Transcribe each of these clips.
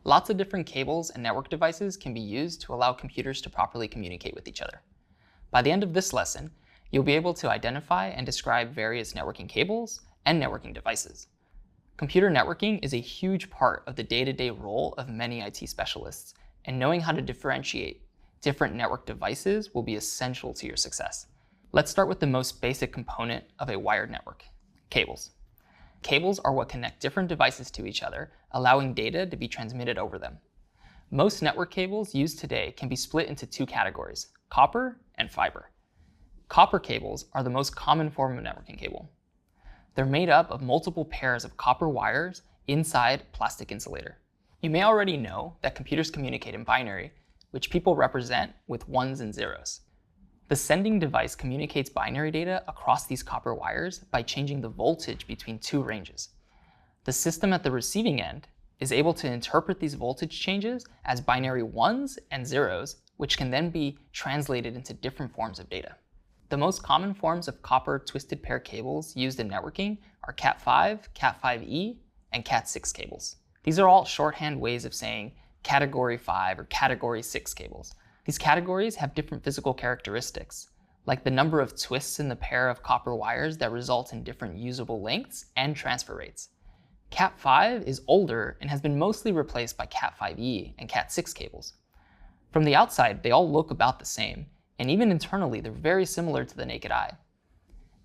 Lots of different cables and network devices can be used to allow computers to properly communicate with each other. By the end of this lesson, you'll be able to identify and describe various networking cables and networking devices. Computer networking is a huge part of the day-to-day role of many IT specialists, and knowing how to differentiate different network devices will be essential to your success. Let's start with the most basic component of a wired network: cables. Cables are what connect different devices to each other, allowing data to be transmitted over them. Most network cables used today can be split into two categories: copper and fiber. Copper cables are the most common form of networking cable. They're made up of multiple pairs of copper wires inside plastic insulator. You may already know that computers communicate in binary, which people represent with ones and zeros. The sending device communicates binary data across these copper wires by changing the voltage between two ranges. The system at the receiving end is able to interpret these voltage changes as binary ones and zeros, which can then be translated into different forms of data. The most common forms of copper twisted pair cables used in networking are CAT5, CAT5e, and CAT6 cables. These are all shorthand ways of saying Category 5 or Category 6 cables. These categories have different physical characteristics, like the number of twists in the pair of copper wires that result in different usable lengths and transfer rates. CAT5 is older and has been mostly replaced by CAT5e and CAT6 cables. From the outside, they all look about the same, and even internally, they're very similar to the naked eye.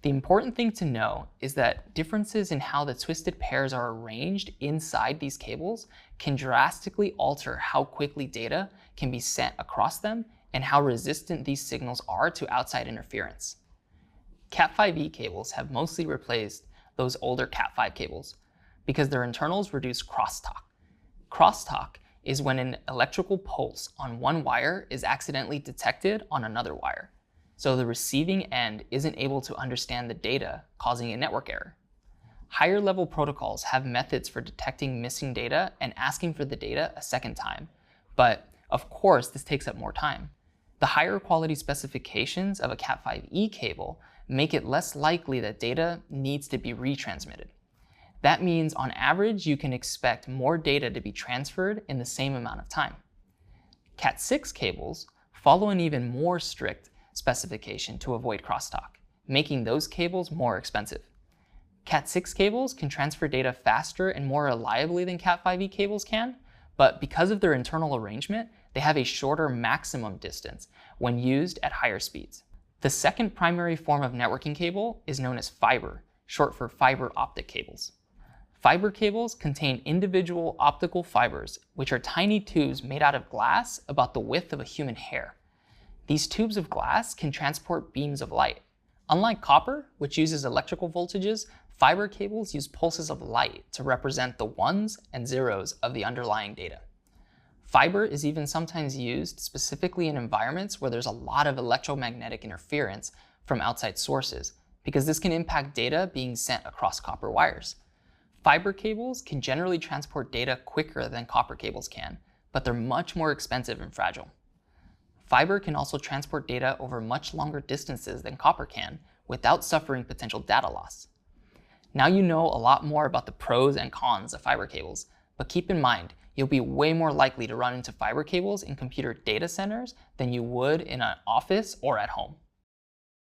The important thing to know is that differences in how the twisted pairs are arranged inside these cables can drastically alter how quickly data can be sent across them and how resistant these signals are to outside interference. CAT5e cables have mostly replaced those older CAT5 cables because their internals reduce crosstalk. Crosstalk is when an electrical pulse on one wire is accidentally detected on another wire, so the receiving end isn't able to understand the data, causing a network error. Higher level protocols have methods for detecting missing data and asking for the data a second time, but of course this takes up more time. The higher quality specifications of a CAT5e cable make it less likely that data needs to be retransmitted. That means on average you can expect more data to be transferred in the same amount of time. CAT6 cables follow an even more strict specification to avoid crosstalk, making those cables more expensive. CAT6 cables can transfer data faster and more reliably than CAT5e cables can, but because of their internal arrangement, they have a shorter maximum distance when used at higher speeds. The second primary form of networking cable is known as fiber, short for fiber optic cables. Fiber cables contain individual optical fibers, which are tiny tubes made out of glass about the width of a human hair. These tubes of glass can transport beams of light. Unlike copper, which uses electrical voltages, fiber cables use pulses of light to represent the ones and zeros of the underlying data. Fiber is even sometimes used specifically in environments where there's a lot of electromagnetic interference from outside sources, because this can impact data being sent across copper wires. Fiber cables can generally transport data quicker than copper cables can, but they're much more expensive and fragile. Fiber can also transport data over much longer distances than copper can without suffering potential data loss. Now you know a lot more about the pros and cons of fiber cables, but keep in mind, you'll be way more likely to run into fiber cables in computer data centers than you would in an office or at home.